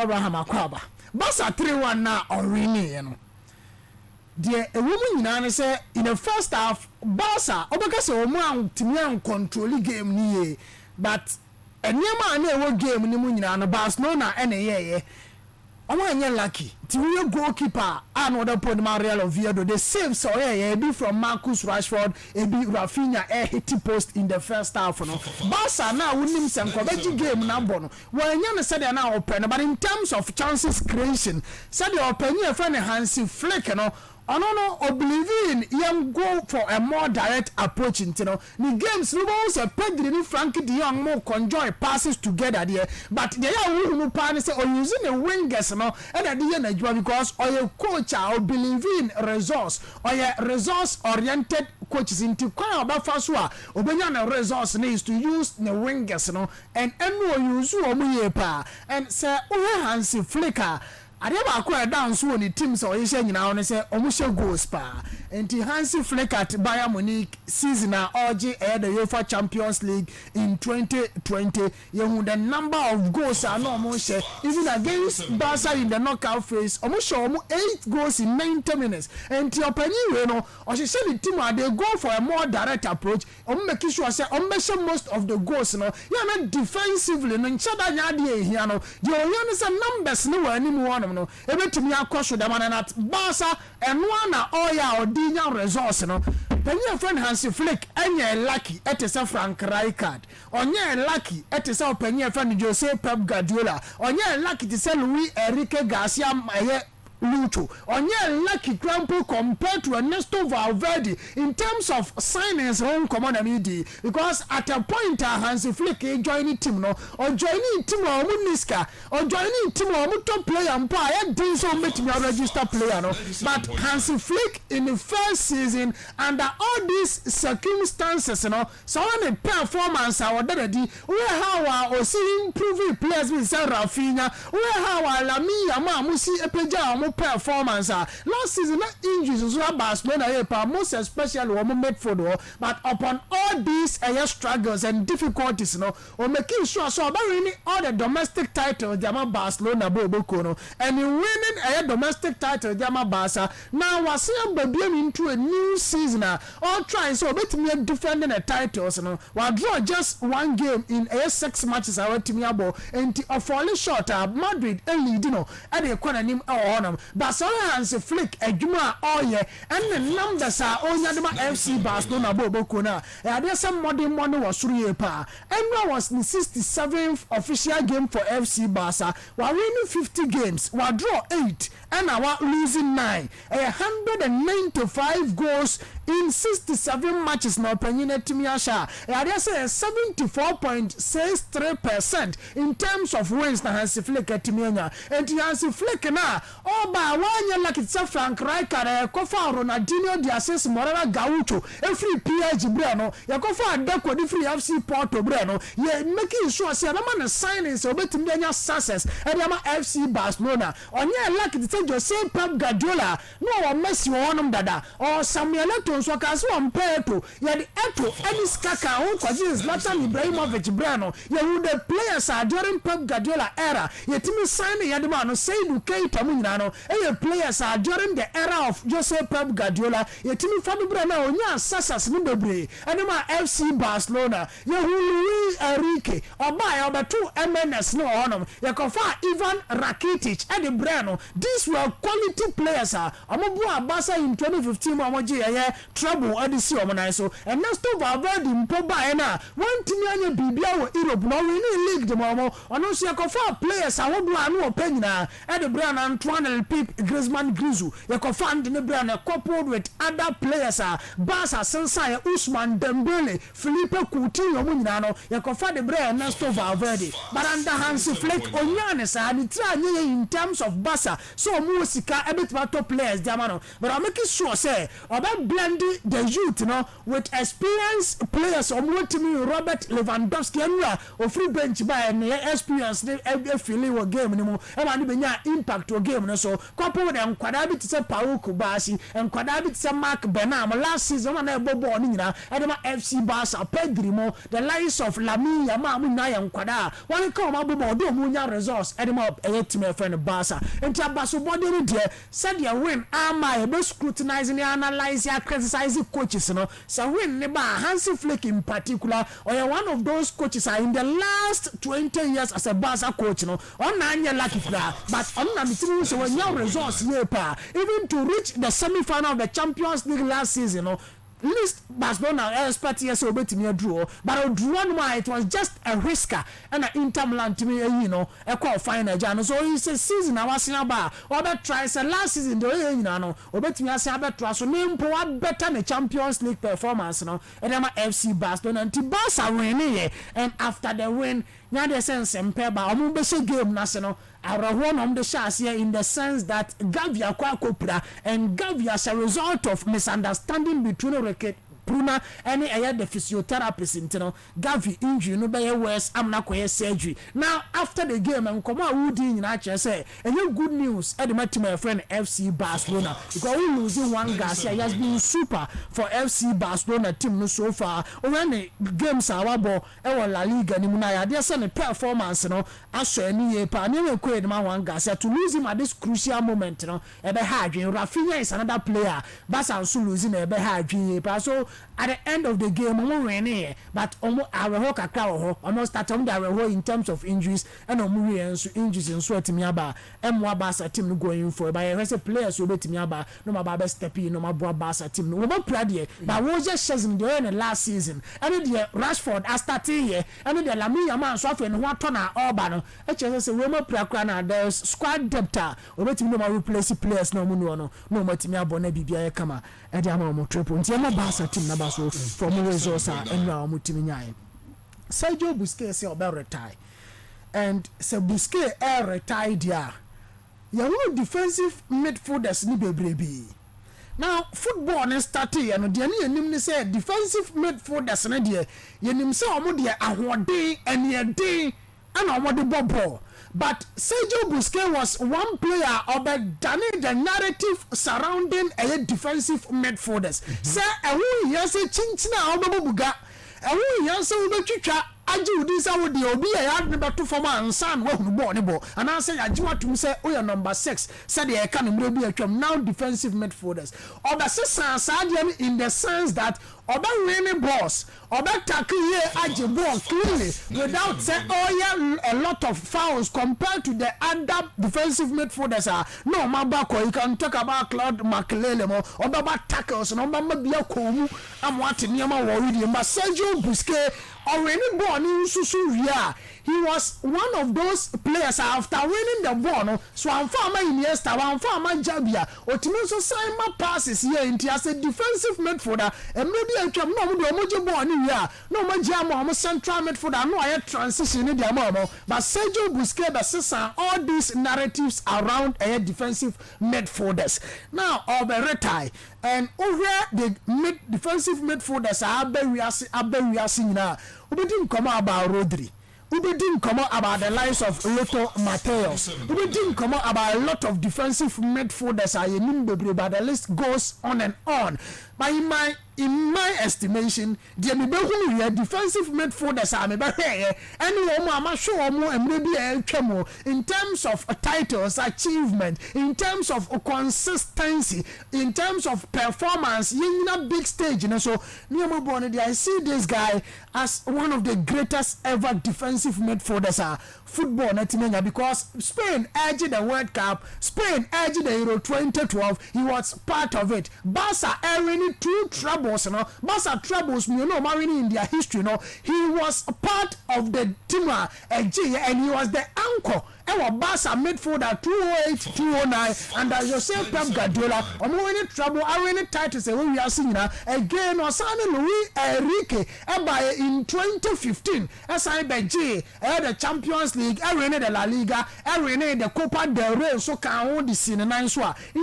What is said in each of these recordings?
Abraham Akwaba Barca 3-1 na already you know the a woman nyina say in the first half Barca obeka say omo antimi an control game ni but enema na ewo game ni mu nyina no Barcelona ene ye omo anya lucky the goalkeeper another point Real Oviedo they save so yeah be from Marcus Rashford e be Rafinha hit post in the first half no Barca now winning some coverage game na bono wanya no said na open but in terms of chances creation said the open your friend Hansi Flock no no believe in young go for a more direct approach into the games no say Pedri ni Frankie de Jong more conjoin passes together there but they are who pan say or using the wingers no and the because or your coach or believe in resource or your resource oriented coaches into kwa ba faswa obenya na resource needs to use the wingers no and no use omuye pa and say Hansi Flock Adeba akwa dance won the team so yeshe nyina won say omushe goals pa enti Hansi Flock at Bayern Munich season na oje the UEFA Champions League in 2020 you the number of goals are no omushe even against Barca in the knockout phase omushe 8 goals in 90 minutes enti opani we no ohye the team and they go for a more direct approach make sure say most of the goals no ya na defensively no nchada nya de ehia no the oyan say numbers no wa ani mu no ebetumi akosho da manana Barca eno na oya odinya resource no penye friend Hansi Flock enye lucky etese Frank Rijkaard onye lucky etese penye friend Jose Pep Guardiola onye lucky tese Luis Enrique Garcia maye Lucho onye lucky crampo compared to Ernesto Valverde in terms of signings on common amidi because at a point Hansi Flock joining team no or joining team or Muniska or joining team or top player and I didn't so make me register player no but Hansi Flock in the first season under all these circumstances you know so on a performance our daddy where how or see improving players with Rafinha where how Lami Yama musi epeja performance last season injuries so Barcelona most especially midfield but upon all these struggles and difficulties you know or making sure so about winning all the domestic titles Jama Barcelona boboko no and in winning a domestic title Jama Barca now was seeing baby into a new season all trying so bet me defending the titles you know while draw just one game in 6 matches our team abo and falling short Madrid lead you know and they corner him on but so Hansi Flock adwuma oye and the numbers are onyadema FC Barcelona boboko na e dey some modern money was suru pa and was the 67th official game for FC Barca we winning 50 games we draw 8 and our losing 9 195 goals in 67 matches now penine timi asha e dey say 74.63% in terms of wins na Hansi Flock timi anya and Hansi Flock na oba wanya like it's Frank Rijkaard kofa Ronaldinho di assist Morena Gaucho free PSG bre no ya kofa Deco di free FC Porto bre no ye making sure say na man signing so betimi anya success e dey ma FC Barcelona onye like it's Jose Pep Guardiola no wa Messi wonum dada or Samuel Eto'o so ka so ampeto ye di Eto'o any skaka won kwaji Zlatan Ibrahimovic bre no ye who the players are during Pep Guardiola era ye timi sign ye dey ma no Seydou Keita mu nyina no players are during the era of Jose Pep Guardiola ye timi fa bre na onya success ni bebre ene ma FC Barcelona ye who Luis Enrique oba obeto MNS no onom ye kofa Ivan Rakitic and the bre no these were quality players amobu Barca in 2015 amoje ye trouble adisi omonai so Ernesto Valverde mpoba na one timi anya bibia wo Europe no win league de momo ono so ye kofa players awodu anu opanyina and the bre na Antoine Pip Griezmann Grizu ye confirmed the brand coupled with other players Barca Sensa Ousmane Dembele Philippe Coutinho mu nyina no ye confirmed the brand Ernesto Valverde but under Hansi Flock onyane sa ni try in terms of Barca so mu sika ebet top players jamano but I'm making sure say oba blend blend the youth, with experienced players. To me, Robert Lewandowski, and free bench by and experience every feeling or game anymore. And impact or game. So, couple with them, Quadabi to Paul Kubasi, and Quadabi to Mark Benam last season, and Ebo Bonina, and FC Barca, Pedrimo, the likes of Lami, Yamamuna, and Quada. One come up with Munya resource, Edimo, a team friend Barca. And Tabaso Body, said your win, I be scrutinizing, analyzing, criticizing coaches, so win Neba, Hansi Flock in particular, or one of those coaches are in the last 20 years as a Barca coach, on 9 years lucky for that, but on the team, so when your resource, even to reach the semi-final of the Champions League last season, least Barcelona expect yes to bet me a draw, but a draw it was just a risker and an Inter Milan to me, a call final Jan. So it's a season I was in a bar, or bet tries a last season, or bet me as I bet trust, so name poor better than the Champions League performance, and I'm FC Barcelona and Barca win, and after the win, now the sense and Peba, I'm going game national. I one on the shots here in the sense that Gavia Kwakopra and Gavia as a result of misunderstanding between Bruna and the physiotherapist in Gavi injury no be worse. I'm not going surgery. Now after the game and come out Woody in actually say and you good news at the my friend FC Barcelona because we losing one Garcia has been super for FC Barcelona team so far. When the games are ball La Liga ni munaya they say the performance aso any pa na quite man one Garcia to lose him at this crucial moment e be hard. Rafinha is another player but also losing e be hard. So at the end of the game, but almost start in terms of injuries and injuries in sweat me about Barca team going for by a players who bet me about no my step in no my Barca team no more prayer but was just season the last season and the Rashford I started here and the Lamia man so and one turn Orban say we more prayer there's squad depth or bet me no replace players no more to me about Bibia Kama and the amount triple and Barca team so from resource and now mutiminyai Sergio Busquet say about retire and say Busquet retire dia you defensive midfielders ni bebrebe now football na start and the anim ni say defensive midfielders na dia yenim say omo dia ahoden ene den and omo de ball. But Sergio Busquet was one player of the narrative surrounding a defensive midfielders. Say, who yes a chinchina obabuga, who yes a ubetwicha aji udisa wodi obi e yard number 2 for man san wo hunu ball ne ball. And I say ajiwa tum say oh number 6 said the can mrebi atwam now defensive midfielders. Or the sasa in the sense that oba winning balls oba tackle here aji ball clearly without say a lot of fouls compared to the other defensive midfielders no mabako you can talk about Claude Makelele mo oba tackles no mama bia komu amwate niam worry but Sergio Busquet already born in Susuria. He was one of those players after winning the ball. So I'm farmer Iniesta, I'm farmer Jabia. Otimenso sign my passes here in as a defensive midfielder. And maybe I can no mojo ball here. No majamo, central midfielder. No I transition in the mama. But Sergio Busquets, the all these narratives around a defensive midfielders. Now over retire and over the defensive midfielders are very seen now. We didn't come about Rodri. We didn't come out about the lives of Loto Mateos. We didn't come out about a lot of defensive midfielders. But the list goes on and on. But in my estimation, the defensive midfielders are in terms of titles, achievement, in terms of consistency, in terms of performance, in a big stage. So I see this guy as one of the greatest ever defensive midfielders football because Spain edged the World Cup, Spain edged the Euro 2012. He was part of it. Barca earning 2 troubles, Barca troubles, in their history, He was part of the team, and he was the anchor. Barca midfielder 208, 209, and as you say, Pep Guardiola, any trouble, any titles we are seeing again. Osana Luis Enrique, in 2015, SI Benji, the Champions League, the La Liga, the Copa del Rey, so can hold the scene in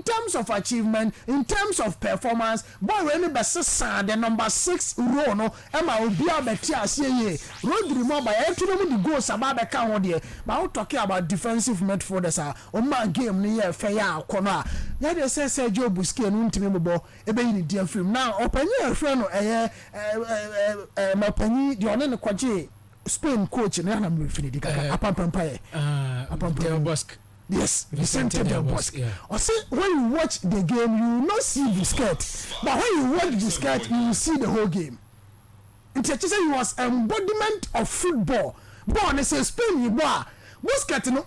terms of achievement, in terms of performance, boy we ni besesa the number 6 row no e ma obi abeti ase ye Rodri mo ba e tunu mu the goals aba be ka ho de but we talking about defensive midfielders o ma game ni ye fe ya akono a ya de say Joe Busquet no ntimi bobo e be ni dia film now opanyi afre no ma panyi de one ne kwaje Spain coach na na me fini dikaka apampampaye Busquet. Yes, Vicente Del Bosque. Yeah. Or say when you watch the game, you will not see Busquet, but when you watch Busquet, you will see the whole game. It just he was embodiment of football. Born as a Spain, you boy. Busquet no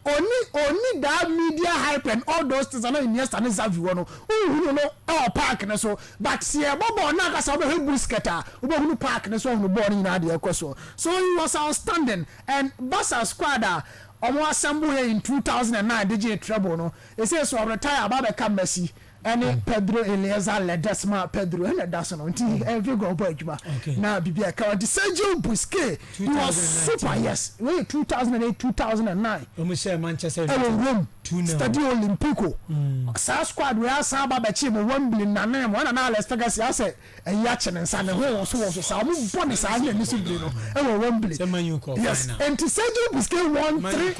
only that media hype and all those things are not in yesterday Zavi no all park and so but see Bobo na ka sabe Busquet Obo park and so no born in ade ekoso. So he was outstanding and Barca squad omo assemble in 2009 DJ trouble no e say so retire about come Messi and Pedro Eliezer Ledesma Pedro and that's no nti every go boy adwuma na bibia account Sergio Busquet he was super yes 2008 2009 omo share Manchester Rome Stadio Olimpico sa squad we asa ba be chi mo Wembley na na mo na Alex Ferguson ase eya chene nsa ne ho so sa mo body sa na ni sibri no e wo Wembley yes and Sergio Busquet won 3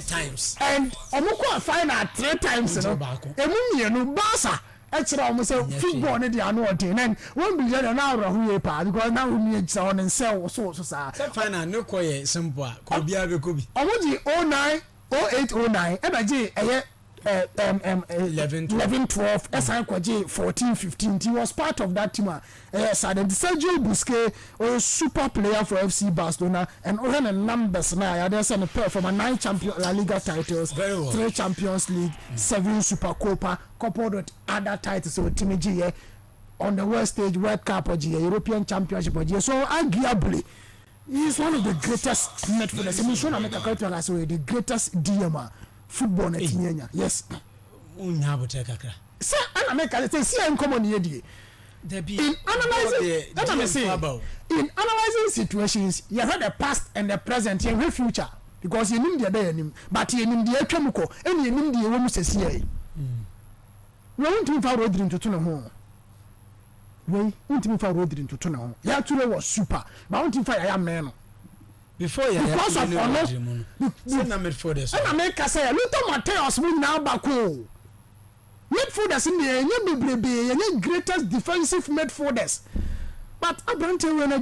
times and omo ko final 3 times no emu mienu Barca actually almost say football ne dey anu odin and one billion na awrahu ye pa because now we need say on sell so sa final no ko ye simple ko bia be ko bi omoji 09 0809 e ba ji eye 11 12 SI kwaje 14 15 he was part of that team Sergio Busquet a super player for FC Barcelona and all the numbers now they say perform 9 Champions La Liga titles 3 Champions League 7 Super Copa coupled with other titles so team G on the world stage World Cup or G European Championship or G so arguably he is one of the greatest midfielders. I mean, sure, I make a character as the greatest DMer football net Kenya. Yes. Unyabote kakra. Sir, I make a say see common here. In analyzing situations, you have the past and the present and the future because you need the day but you need the chemical and you need the woman says here. We want to follow Rodri to turn home. We want to follow Rodri to turn home. Yeah, today was super. But want to find I am man. Before you because of honor, midfielders. And I make a say, little Mateus move now back home. Midfielders in the greatest defensive midfielders. But I don't tell you when I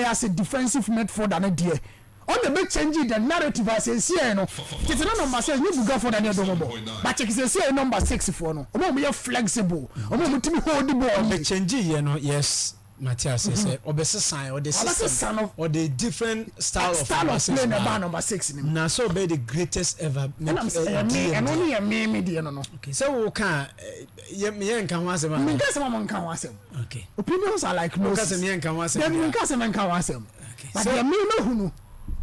as a defensive midfielder and dear. On the big changing the narrative I say, see, no, it's not number 6, you go for the other but you can say number 6 for no. We are flexible. We hold the ball. The changing, you know, yes. Matthias said, or the sign or the system or the different style of playing about number 6. Now, so be the greatest ever. And only a me, no. Okay, so we can, can was a man. Okay, opinions are like no. Because a can was a but they me no who.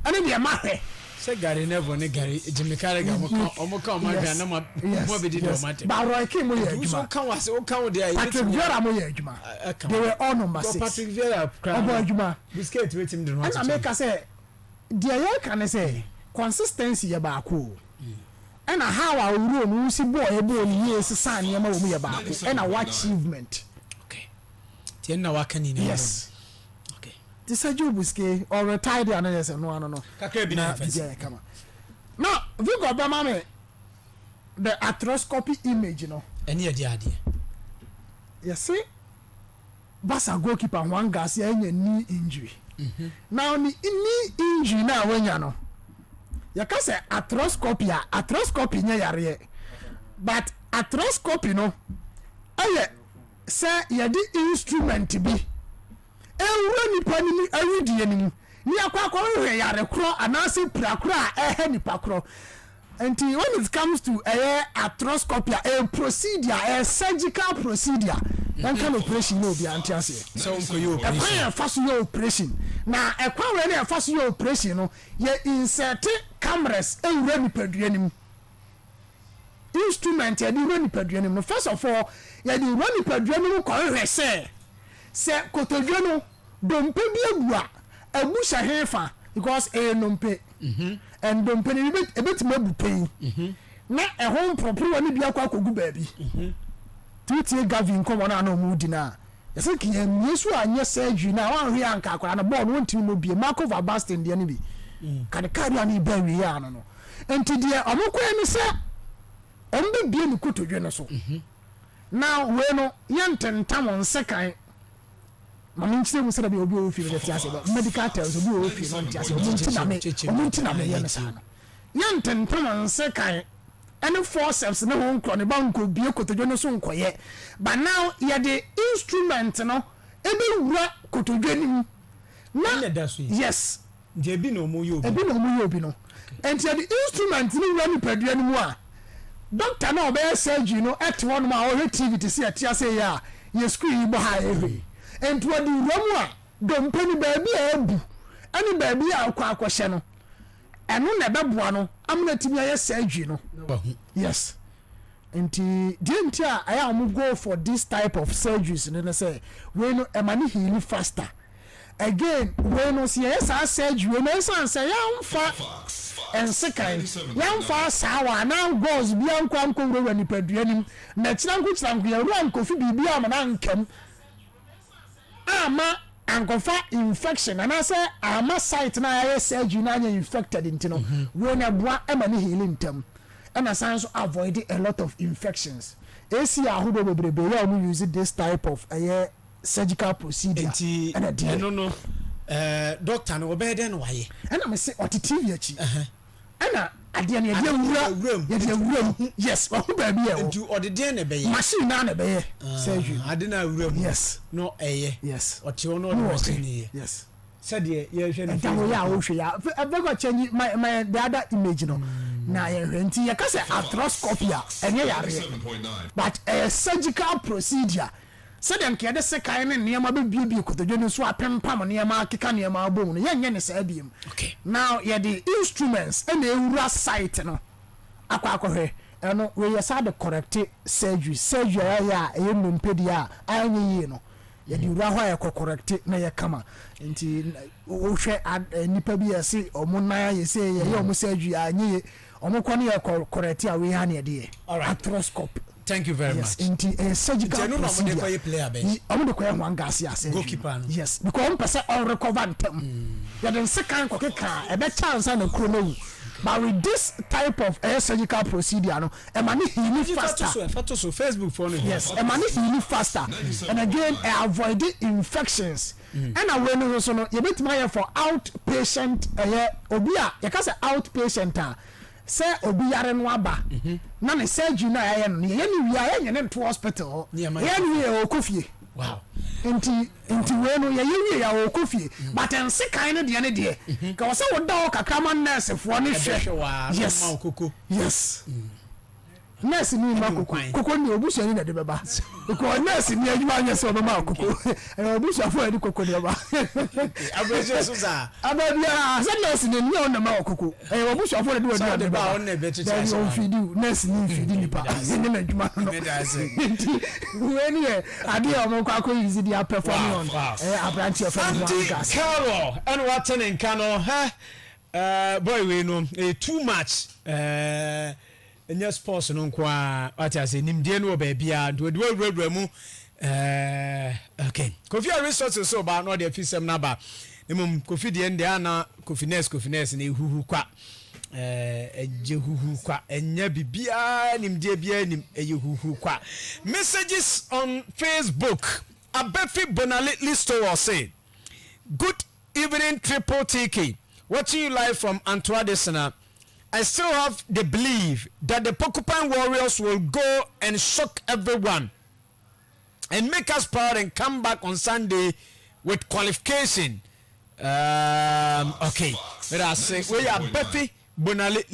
And then they are married. Say Gary never ne Gary Jimmy Carragher omo come my na mo be did o matter but Roy came with you so can was o can there Patrick Vieira mo ye adwuma they were all number 6 Patrick Vieira obo adwuma Busquet wait him the no and America say there you can say consistency ya ba ko and how our rule no si boy e bo ni yes san ya ma wo ya ba ko and our achievement okay tie na wa kan ni yes the Sergio Busquet or retired and no kakra bi na yeah come on now we go ba mama the Athroscopic image you know any ade you see Barca goalkeeper Joan Garcia any knee injury now the knee injury now when you know you can say arthroscopy nya yare but arthroscopy no aye say you the instrument be ewura nipa ni awidie ni ni akwa hwe yare kro anase prakra nipa kro and when it comes to arthroscopy a procedure a surgical procedure that kind of operation no be antiase so nko you operation fast your operation na ekwa we na fast your operation no ye insert cameras ewura nipa duanim instrument ye di ewura nipa duanim no first of all ye di ewura nipa duanim ko hwe se kotodwe no dompe bi agua abusha hefa because nompe and dompe ni ebeti mabupen na ehon proper woni bia kwa kogu baabi tutie Gavin come on na mu di na yɛsɛ kinya miesu anyɛ surgery na wan hwe anka akora na ball no ntimi mo bie Marco van Basten de ne bi kan carry ani ba wi ya no enti de omokɔ ni sɛ ombe bie ni kotodwe no so now we no yententam on second mama nkyire mu sɛ da bi obi o fi no te ase ba medical terms obi o fi no te ase omunti na me yɛ sa no yententam on second any forceps na won kro ne ba nko bie kotodwe no so nkoye but now ye the instrument no ebe wura kotodwe ni na yes je bi no mo yo bi no and the instrument ni wura ni padua ni mu a doctor na obe surgery no et one ma o TV to see atia say ya ye screen bo ha ewe and to the wura mu a dompani ba bi a ebu ani ba bi a akwa no eno na beboa no amuna timi aye surgery no yes nti dentia I am go for this type of surgeries no say we no emani heal faster again we no see yes surgery no say ya mfa en second ya mfa sawa na goes bia nkwa nkowura ni padua nim na kira nko ya ruan kofi bibia ama na nkam ama ankofa infection and I say ama site na ya surgery na anya infected intino we na bua emani healing tem and as also avoid a lot of infections AC ahodo bebrebe ya omu use this type of surgical procedure and I no doctor no obey den waye and I say otitivi achi and ade na ye wura yes o baby e o do odede na be machine na be surgery ade na wura yes no eye yes ote ono the machine yes said ye hwe na tawo ya o hwe ya I go change my the other image no na ye hwenti ye ka say athroscopic enye yare but a surgical procedure so dem ke de sekai ne niam abibie kotodwe no so apempam niam akeka niam abom no ye nye ne sa biem okay now ye the instruments and the ewura site no akwa eno we ye sa the correct surgery ya e mmpedi a anye yi no ye di ura ho ye correct na ye kama nti wo hwe nipa bi ese omunna ye se ye omu surgery anye omu kwani ye correct a we ha ne de athroscopic. Thank you very much. Yes, surgical procedure. I'm the Joan Garcia goalkeeper. Yes, because person all recover them. You don't second kokeka a better chance and a chrono. But with this type of surgical procedure, no, a man heal faster. So Facebook for me. Yes, a man heal faster. And again, I avoid infections. And I when also no, you bet my for outpatient. Obia, you can say outpatient. Say obi yare no aba na ne surgery na ya no ye ni wi ya ne to hospital ye ni ye okofie wow enti we no ye wi ya okofie but en se kan no de ne de ka wo se wo da o kakama nurse fo ne hwe yes nurse ni ma koko ni obusu ni na de beba ko nurse ni adwuma anya se obema koko obusu afo adi koko de beba abeje suza ababia se nurse ni ni on ma koko obusu afo de odi de ba on na be chicha sa on fidi nurse ni fidi ni pa ni na adwuma no we ni ade o mo kwa ko use dia perform on abranche of gas Carol and what in Kano boy we know too much enya sports no kwa what I say nimdie no ba bia do wura mu okay Kofi resources so ba no de fisem na ba nemum Kofi de ende ana Kofiness na ehuhu kwa ejehuhu kwa enya bibia nimdie bia nim eyehuhu kwa messages on Facebook Abefi Bonale listo will say good evening triple TK watching you live from Antwadesina. I still have the belief that the Porcupine Warriors will go and shock everyone and make us proud and come back on Sunday with qualification. Okay, let us say we are Befi Bonale.